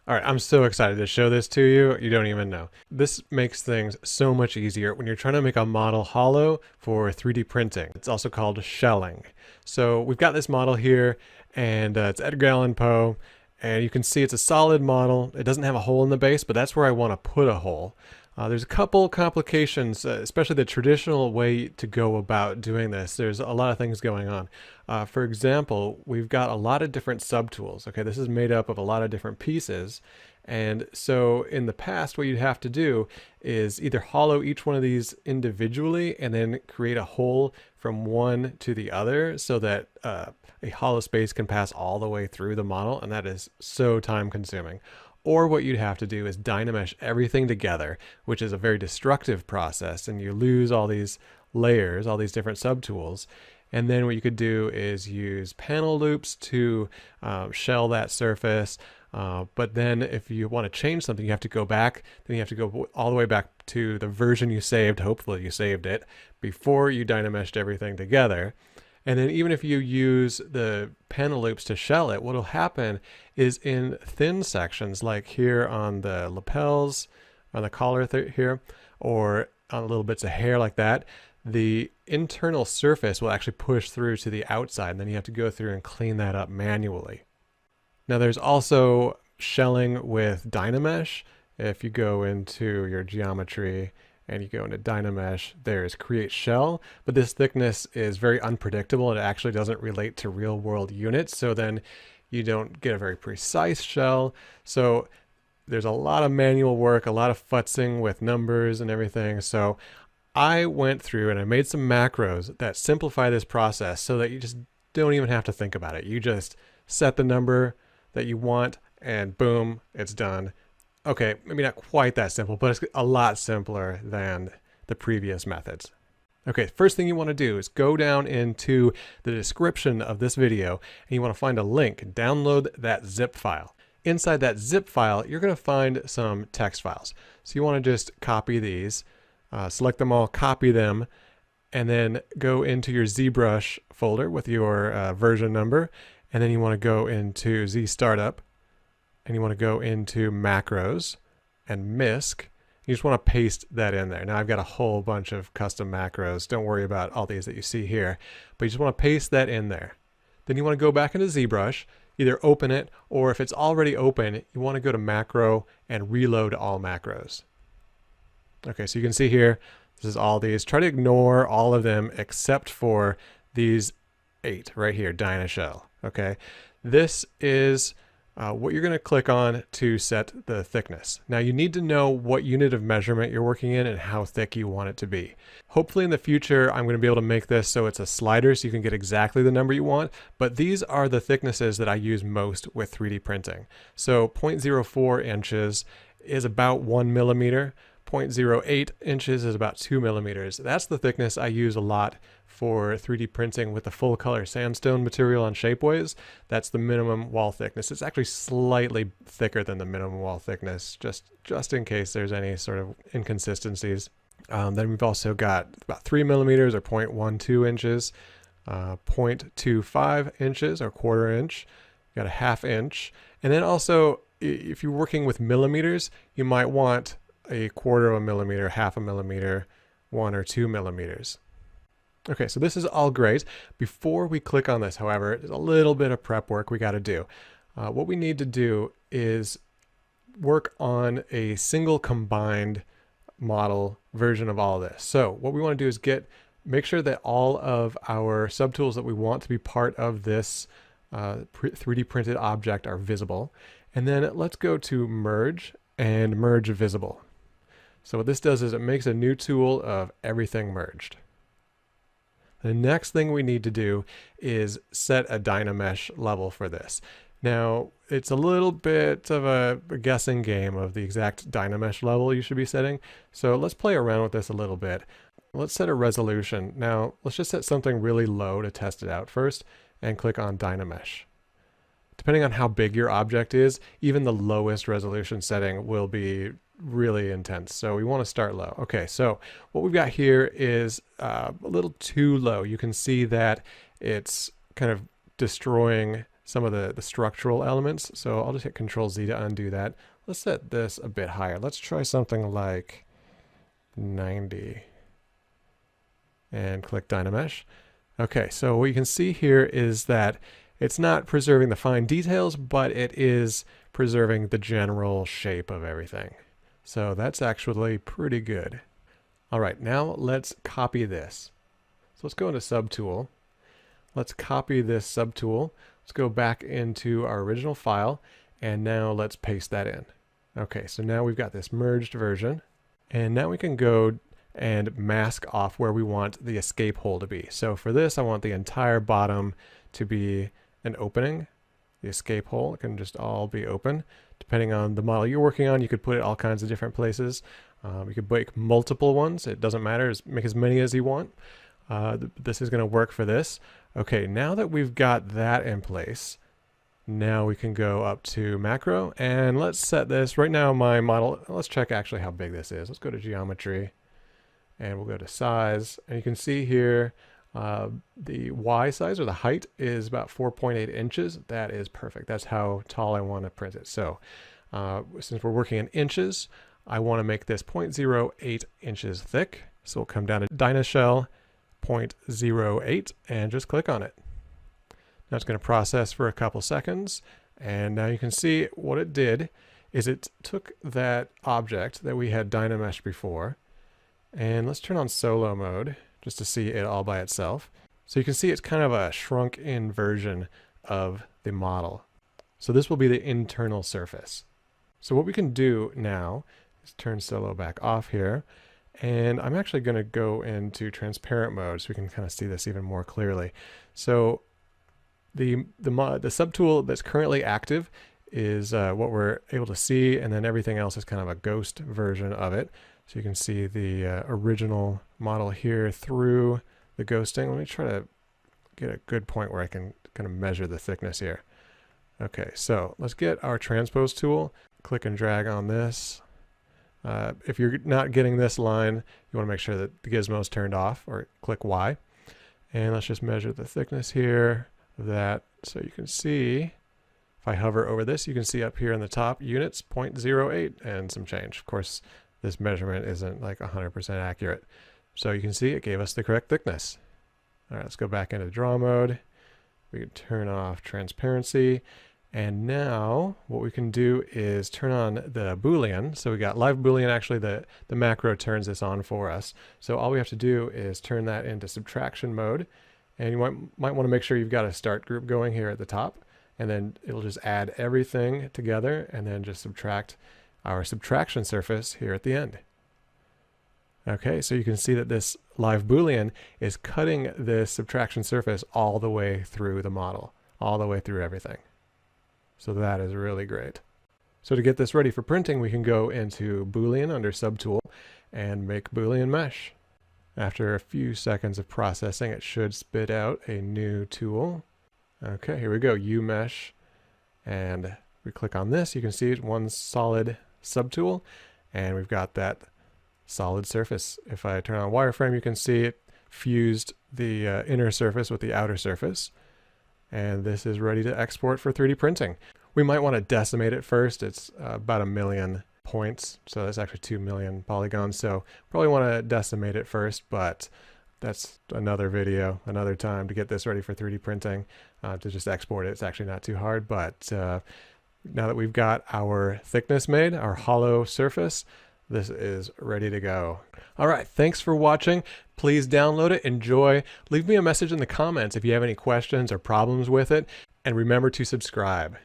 All right, I'm so excited to show this to you. You don't even know. This makes things so much easier when you're trying to make a model hollow for 3D printing. It's also called shelling. So we've got this model here, and it's Edgar Allan Poe, and you can see it's a solid model. It doesn't have a hole in the base, but that's where I want to put a hole. There's a couple complications, especially the traditional way to go about doing this. There's a lot of things going on. For example, we've got a lot of different subtools. Okay, this is made up of a lot of different pieces. And so in the past, what you'd have to do is either hollow each one of these individually and then create a hole from one to the other so that a hollow space can pass all the way through the model. And that is so time consuming. Or what you'd have to do is dynamesh everything together, which is a very destructive process, and you lose all these layers, all these different subtools. And then what you could do is use panel loops to shell that surface. But then if you want to change something, you have to go back. Then you have to go all the way back to the version you saved. Hopefully you saved it before you dynameshed everything together. And then even if you use the panel loops to shell it, what will happen is in thin sections, like here on the lapels, on the collar here, or on little bits of hair like that, the internal surface will actually push through to the outside, and then you have to go through and clean that up manually. Now there's also shelling with Dynamesh. If you go into your geometry and you go into Dynamesh, there's create shell, but this thickness is very unpredictable and it actually doesn't relate to real world units. So then you don't get a very precise shell. So there's a lot of manual work, a lot of futzing with numbers and everything. So I went through and I made some macros that simplify this process so that you just don't even have to think about it. You just set the number that you want and boom, it's done. Okay, maybe not quite that simple, but it's a lot simpler than the previous methods. Okay, first thing you want to do is go down into the description of this video and you want to find a link, download that zip file. Inside that zip file, you're going to find some text files. So you want to just copy these, select them all, copy them, and then go into your Zbrush folder with your version number. And then you want to go into Z Startup. And you want to go into macros and MISC. You just want to paste that in there. Now I've got a whole bunch of custom macros. Don't worry about all these that you see here, but you just want to paste that in there. Then you want to go back into ZBrush, either open it, or if it's already open, you want to go to macro and reload all macros. Okay, so you can see here, this is all these. Try to ignore all of them except for these 8 right here, DynaShell. Okay, this is what you're going to click on to set the thickness. Now you need to know what unit of measurement you're working in and how thick you want it to be. Hopefully in the future I'm going to be able to make this so it's a slider so you can get exactly the number you want, but these are the thicknesses that I use most with 3D printing. So 0.04 inches is about 1 millimeter. 0.08 inches is about 2 millimeters. That's the thickness I use a lot for 3D printing with the full color sandstone material on Shapeways. That's the minimum wall thickness. It's actually slightly thicker than the minimum wall thickness, just in case there's any sort of inconsistencies. Then we've also got about 3 millimeters or 0.12 inches, 0.25 inches or quarter inch, got a half inch. And then also, if you're working with millimeters, you might want a quarter of a millimeter, half a millimeter, 1 or 2 millimeters. Okay, so this is all great. Before we click on this, however, there's a little bit of prep work we got to do. What we need to do is work on a single combined model version of all of this. So what we want to do is make sure that all of our subtools that we want to be part of this 3D printed object are visible. And then let's go to merge and merge visible. So what this does is it makes a new tool of everything merged. The next thing we need to do is set a Dynamesh level for this. Now, it's a little bit of a guessing game of the exact Dynamesh level you should be setting. So let's play around with this a little bit. Let's set a resolution. Now, let's just set something really low to test it out first and click on Dynamesh. Depending on how big your object is, even the lowest resolution setting will be really intense. So we want to start low. Okay, so what we've got here is a little too low. You can see that it's kind of destroying some of the structural elements. So I'll just hit Control Z to undo that. Let's set this a bit higher. Let's try something like 90 and click Dynamesh. Okay, so what you can see here is that it's not preserving the fine details, but it is preserving the general shape of everything. So that's actually pretty good. All right, now let's copy this. So let's go into Subtool. Let's copy this subtool. Let's go back into our original file, and now let's paste that in. Okay, so now we've got this merged version, and now we can go and mask off where we want the escape hole to be. So for this, I want the entire bottom to be an opening. The escape hole can just all be open. Depending on the model you're working on, you could put it all kinds of different places. You could make multiple ones. It doesn't matter. Make as many as you want. This is going to work for this. Okay, now that we've got that in place, now we can go up to macro, and let's set this. Right now my model, let's check actually how big this is. Let's go to geometry, and we'll go to size, and you can see here the Y size, or the height, is about 4.8 inches. That is perfect. That's how tall I want to print it. So since we're working in inches, I want to make this 0.08 inches thick. So we'll come down to Dynashell 0.08 and just click on it. Now it's going to process for a couple seconds, and now you can see what it did is it took that object that we had Dynamesh before, and let's turn on solo mode just to see it all by itself. So you can see it's kind of a shrunk in version of the model. So this will be the internal surface. So what we can do now is turn solo back off here, and I'm actually going to go into transparent mode so we can kind of see this even more clearly. So the subtool that's currently active is what we're able to see, and then everything else is kind of a ghost version of it. So you can see the original model here through the ghosting. Let me try to get a good point where I can kind of measure the thickness here. Okay, so let's get our transpose tool, click and drag on this. If you're not getting this line, you want to make sure that the gizmo is turned off, or click Y. And let's just measure the thickness here of that. So you can see, if I hover over this, you can see up here in the top, units 0.08 and some change. Of course, this measurement isn't like 100% accurate. So you can see it gave us the correct thickness. All right, let's go back into draw mode. We can turn off transparency. And now what we can do is turn on the Boolean. So we got live Boolean. Actually, the macro turns this on for us. So all we have to do is turn that into subtraction mode. And you might want to make sure you've got a start group going here at the top. And then it'll just add everything together and then just subtract our subtraction surface here at the end. Okay, so you can see that this live Boolean is cutting this subtraction surface all the way through the model, all the way through everything. So that is really great. So to get this ready for printing, we can go into Boolean under Subtool and make Boolean Mesh. After a few seconds of processing, it should spit out a new tool. Okay, here we go, UMesh. And we click on this, you can see it's one solid subtool, and we've got that solid surface. If I turn on wireframe, you can see it fused the inner surface with the outer surface. And this is ready to export for 3D printing. We might want to decimate it first. It's about 1 million points, so that's actually 2 million polygons. So probably want to decimate it first, but that's another video, another time to get this ready for 3D printing. To just export it, it's actually not too hard, but now that we've got our thickness made, our hollow surface, this is ready to go. All right, thanks for watching. Please download it, enjoy. Leave me a message in the comments if you have any questions or problems with it, and remember to subscribe.